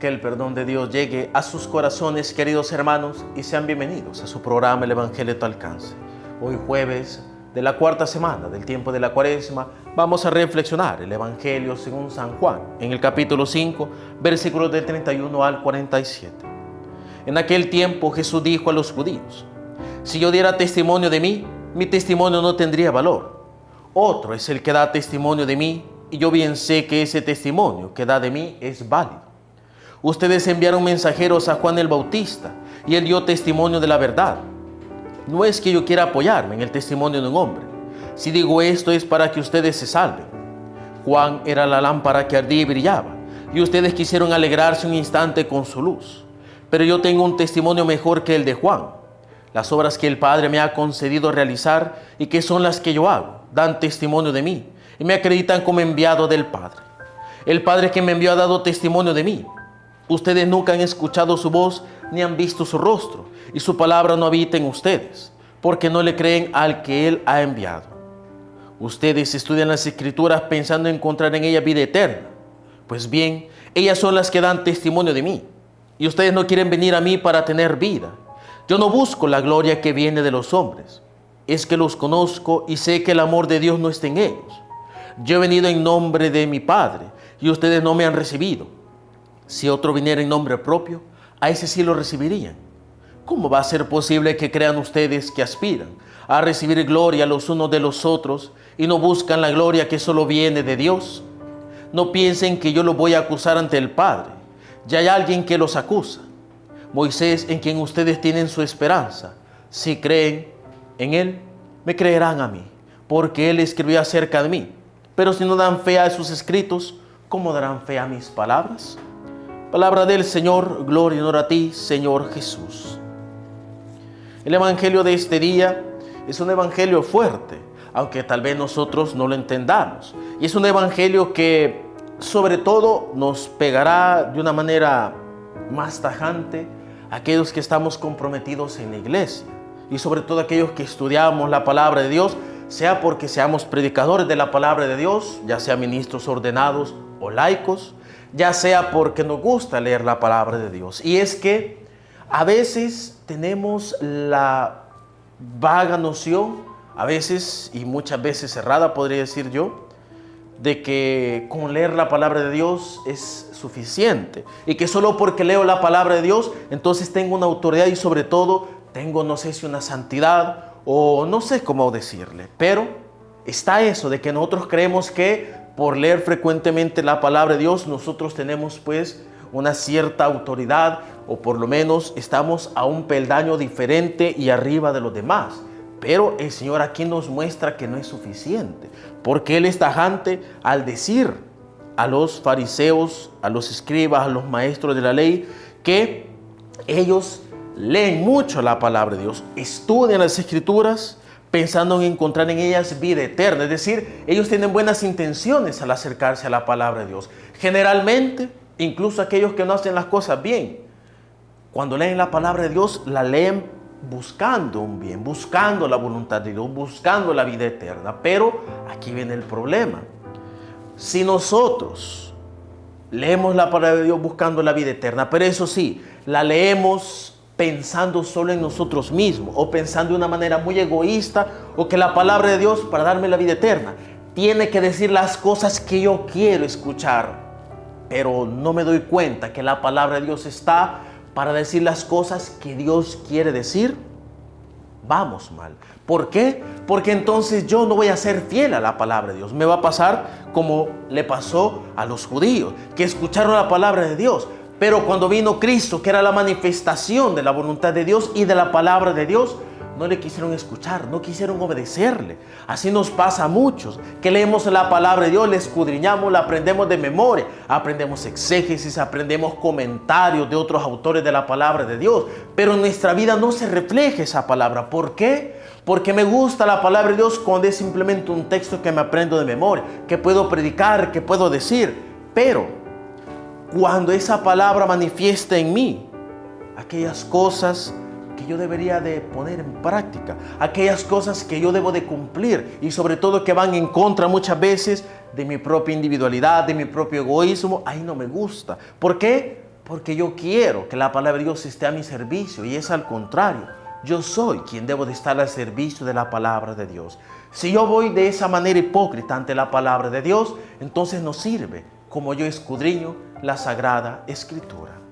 Que el perdón de Dios llegue a sus corazones, queridos hermanos, y sean bienvenidos a su programa El Evangelio a tu alcance. Hoy jueves de la cuarta semana del tiempo de la Cuaresma, vamos a reflexionar el Evangelio según San Juan, en el capítulo 5, versículos del 31 al 47. En aquel tiempo Jesús dijo a los judíos: si yo diera testimonio de mí, mi testimonio no tendría valor. Otro es el que da testimonio de mí, y yo bien sé que ese testimonio que da de mí es válido. Ustedes enviaron mensajeros a Juan el Bautista, y él dio testimonio de la verdad. No es que yo quiera apoyarme en el testimonio de un hombre. Si digo esto es para que ustedes se salven. Juan era la lámpara que ardía y brillaba, y ustedes quisieron alegrarse un instante con su luz. Pero yo tengo un testimonio mejor que el de Juan. Las obras que el Padre me ha concedido realizar y que son las que yo hago, dan testimonio de mí y me acreditan como enviado del Padre. El Padre que me envió ha dado testimonio de mí. Ustedes nunca han escuchado su voz ni han visto su rostro, y su palabra no habita en ustedes, porque no le creen al que Él ha enviado. Ustedes estudian las Escrituras pensando encontrar en ellas vida eterna. Pues bien, ellas son las que dan testimonio de mí, y ustedes no quieren venir a mí para tener vida. Yo no busco la gloria que viene de los hombres, es que los conozco y sé que el amor de Dios no está en ellos. Yo he venido en nombre de mi Padre, y ustedes no me han recibido. Si otro viniera en nombre propio, a ese sí lo recibirían. ¿Cómo va a ser posible que crean ustedes que aspiran a recibir gloria los unos de los otros y no buscan la gloria que solo viene de Dios? No piensen que yo los voy a acusar ante el Padre. Ya hay alguien que los acusa, Moisés, en quien ustedes tienen su esperanza. Si creen en Él, me creerán a mí, porque Él escribió acerca de mí. Pero si no dan fe a sus escritos, ¿cómo darán fe a mis palabras? Palabra del Señor, gloria y honor a ti, Señor Jesús. El Evangelio de este día es un Evangelio fuerte, aunque tal vez nosotros no lo entendamos. Y es un Evangelio que sobre todo nos pegará de una manera más tajante a aquellos que estamos comprometidos en la iglesia. Y sobre todo aquellos que estudiamos la palabra de Dios, sea porque seamos predicadores de la palabra de Dios, ya sea ministros ordenados o laicos, ya sea porque nos gusta leer la palabra de Dios. Y es que a veces tenemos la vaga noción, a veces y muchas veces errada podría decir yo, de que con leer la palabra de Dios es suficiente y que solo porque leo la palabra de Dios entonces tengo una autoridad y sobre todo tengo, no sé si una santidad o no sé cómo decirle, pero está eso de que nosotros creemos que por leer frecuentemente la palabra de Dios, nosotros tenemos pues una cierta autoridad, o por lo menos estamos a un peldaño diferente y arriba de los demás. Pero el Señor aquí nos muestra que no es suficiente, porque Él es tajante al decir a los fariseos, a los escribas, a los maestros de la ley, que ellos leen mucho la palabra de Dios, estudian las Escrituras, pensando en encontrar en ellas vida eterna. Es decir, ellos tienen buenas intenciones al acercarse a la palabra de Dios. Generalmente, incluso aquellos que no hacen las cosas bien, cuando leen la palabra de Dios, la leen buscando un bien, buscando la voluntad de Dios, buscando la vida eterna. Pero aquí viene el problema. Si nosotros leemos la palabra de Dios buscando la vida eterna, pero eso sí, la leemos pensando solo en nosotros mismos o pensando de una manera muy egoísta, o que la palabra de Dios para darme la vida eterna tiene que decir las cosas que yo quiero escuchar, pero no me doy cuenta que la palabra de Dios está para decir las cosas que Dios quiere decir, vamos mal. ¿Por qué? Porque entonces yo no voy a ser fiel a la palabra de Dios. Me va a pasar como le pasó a los judíos, que escucharon la palabra de Dios, pero cuando vino Cristo, que era la manifestación de la voluntad de Dios y de la palabra de Dios, no le quisieron escuchar, no quisieron obedecerle. Así nos pasa a muchos, que leemos la palabra de Dios, la escudriñamos, la aprendemos de memoria, aprendemos exégesis, aprendemos comentarios de otros autores de la palabra de Dios, pero en nuestra vida no se refleja esa palabra. ¿Por qué? Porque me gusta la palabra de Dios cuando es simplemente un texto que me aprendo de memoria, que puedo predicar, que puedo decir, pero cuando esa palabra manifiesta en mí aquellas cosas que yo debería de poner en práctica, aquellas cosas que yo debo de cumplir y sobre todo que van en contra muchas veces de mi propia individualidad, de mi propio egoísmo, ahí no me gusta. ¿Por qué? porque yo quiero que la palabra de Dios esté a mi servicio, y es al contrario. Yo soy quien debo de estar al servicio de la palabra de Dios. Si yo voy de esa manera hipócrita ante la palabra de Dios, entonces no sirve como yo escudriño la Sagrada Escritura.